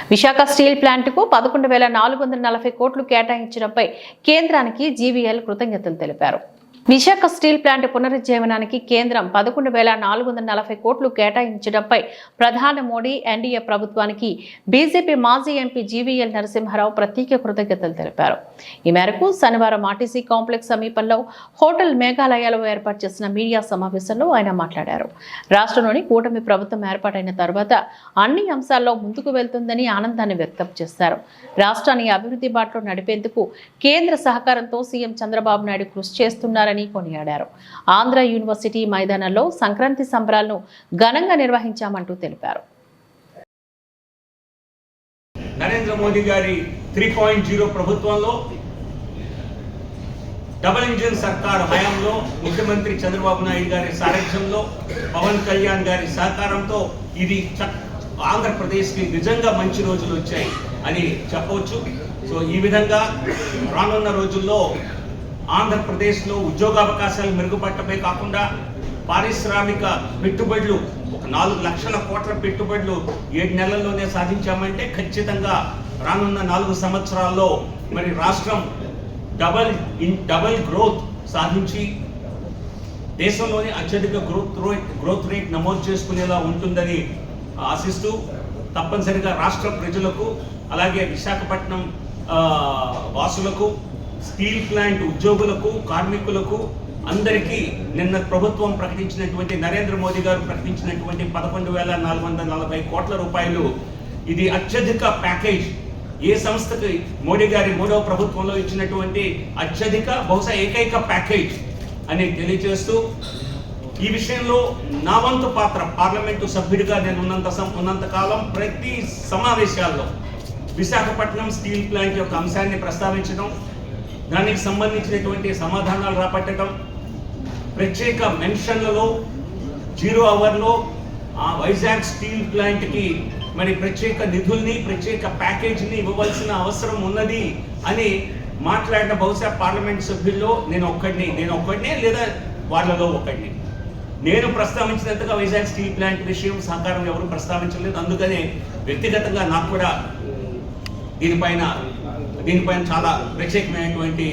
Visakha steel ప్లాంట్కు 11,440 కోట్లు కేటాయించడంపై కేంద్రానికి జీవీఎల్ కృతజ్ఞతలు తెలిపారు. విశాఖ స్టీల్ ప్లాంట్ పునరుజ్జీవనానికి కేంద్రం 11,440 కోట్లు కేటాయించడంపై ప్రధాని మోడీ ఎన్డీఏ ప్రభుత్వానికి బీజేపీ మాజీ ఎంపీ జీవీఎల్ నరసింహారావు ప్రత్యేక కృతజ్ఞతలు తెలిపారు. ఈ మేరకు శనివారం ఆర్టీసీ కాంప్లెక్స్ సమీపంలో హోటల్ మేఘాలయాలో ఏర్పాటు చేసిన మీడియా సమావేశంలో ఆయన మాట్లాడారు. రాష్ట్రంలోని కూటమి ప్రభుత్వం ఏర్పాటైన తర్వాత అన్ని అంశాల్లో ముందుకు వెళ్తుందని ఆనందాన్ని వ్యక్తం చేశారు. రాష్ట్రాన్ని అభివృద్ధి బాటలో నడిపేందుకు కేంద్ర సహకారంతో సీఎం చంద్రబాబు నాయుడు కృషి చేస్తున్నారని కొనియాడారు. ఆంధ్ర యూనివర్సిటీ మైదానంలో సంక్రాంతి సంబరాలను ఘనంగా నిర్వహించామంటూ తెలిపారు. నరేంద్ర మోదీ గారి 3.0 ప్రభుత్వంలో డబుల్ ఇంజిన్ సర్కార్ హయాంలో ముఖ్యమంత్రి చంద్రబాబు నాయుడు గారి సారథ్యంలో పవన్ కళ్యాణ్ గారి సహకారంతో ఇది ఆంధ్రప్రదేశ్కి నిజంగా మంచి రోజులు వచ్చాయి అని చెప్పవచ్చు. సో ఈ విధంగా రానున్న రోజుల్లో ఆంధ్రప్రదేశ్లో ఉద్యోగావకాశాలు మెరుగుపడటమే కాకుండా పారిశ్రామిక పెట్టుబడులు 4 లక్షల కోట్ల పెట్టుబడులు 7 నెలల్లోనే సాధించామంటే ఖచ్చితంగా రానున్న 4 సంవత్సరాల్లో మరి రాష్ట్రం డబల్ గ్రోత్ సాధించి దేశంలోనే అత్యధిక గ్రోత్ రేట్ నమోదు చేసుకునేలా ఉంటుందని ఆశిస్తూ తప్పనిసరిగా రాష్ట్ర ప్రజలకు అలాగే విశాఖపట్నం వాసులకు స్టీల్ ప్లాంట్ ఉద్యోగులకు కార్మికులకు అందరికీ నిన్న ప్రభుత్వం ప్రకటించినటువంటి నరేంద్ర మోదీ గారు ప్రకటించినటువంటి 11,440 కోట్ల రూపాయలు ఇది అత్యధిక ప్యాకేజ్. ఏ సంస్థకి మోడీ గారి 3వ ప్రభుత్వంలో ఇచ్చినటువంటి అత్యధిక బహుశా ఏకైక ప్యాకేజ్ అని తెలియజేస్తూ ఈ విషయంలో నా వంతు పాత్ర పార్లమెంటు సభ్యుడిగా నేను ఉన్నంత కాలం ప్రతి సమావేశాల్లో విశాఖపట్నం స్టీల్ ప్లాంట్ యొక్క అంశాన్ని ప్రస్తావించడం, దానికి సంబంధించినటువంటి సమాధానాలు రాబట్టడం, ప్రత్యేక మెన్షన్లలో 0 అవర్లో వైజాగ్ స్టీల్ ప్లాంట్కి మరి ప్రత్యేక నిధుల్ని ప్రత్యేక ప్యాకేజీని ఇవ్వవలసిన అవసరం ఉన్నది అని మాట్లాడిన బహుశా పార్లమెంట్ సభ్యుల్లో నేను ఒక్కడినే లేదా వాళ్ళలో ఒకడిని. నేను ప్రస్తావించినంతగా వైజాగ్ స్టీల్ ప్లాంట్ విషయం సహకారం ఎవరు ప్రస్తావించలేదు. అందుకనే వ్యక్తిగతంగా నాకు కూడా దీనిపైన చాలా ప్రత్యేకమైనటువంటి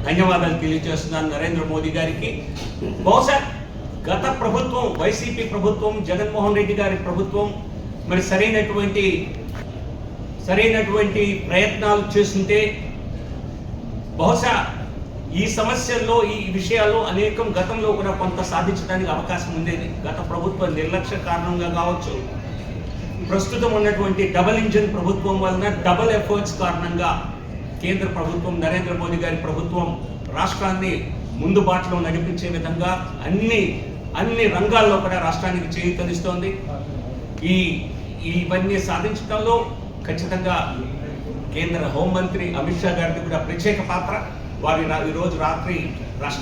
ధన్యవాదాలు తెలియజేస్తున్నాను నరేంద్ర మోదీ గారికి. బహుశా గత ప్రభుత్వం వైసీపీ ప్రభుత్వం జగన్మోహన్ రెడ్డి గారి ప్రభుత్వం మరి సరైనటువంటి ప్రయత్నాలు చేస్తుంటే బహుశా ఈ సమస్యల్లో ఈ విషయాల్లో అనేకం గతంలో కూడా కొంత సాధించడానికి అవకాశం ఉండేది. గత ప్రభుత్వ నిర్లక్ష్య కారణంగా కావచ్చు, ప్రస్తుతం ఉన్నటువంటి డబుల్ ఇంజిన్ ప్రభుత్వం వలన డబుల్ ఎఫర్ట్స్ కారణంగా కేంద్ర ప్రభుత్వం నరేంద్ర మోదీ గారి ప్రభుత్వం రాష్ట్రాన్ని ముందు బాటలో నడిపించే విధంగా అన్ని రంగాల్లో కూడా రాష్ట్రానికి చేయూతనిస్తోంది. ఇవన్నీ సాధించడంలో ఖచ్చితంగా కేంద్ర హోంమంత్రి అమిత్ షా గారిది కూడా ప్రత్యేక పాత్ర. వారి ఈరోజు రాత్రి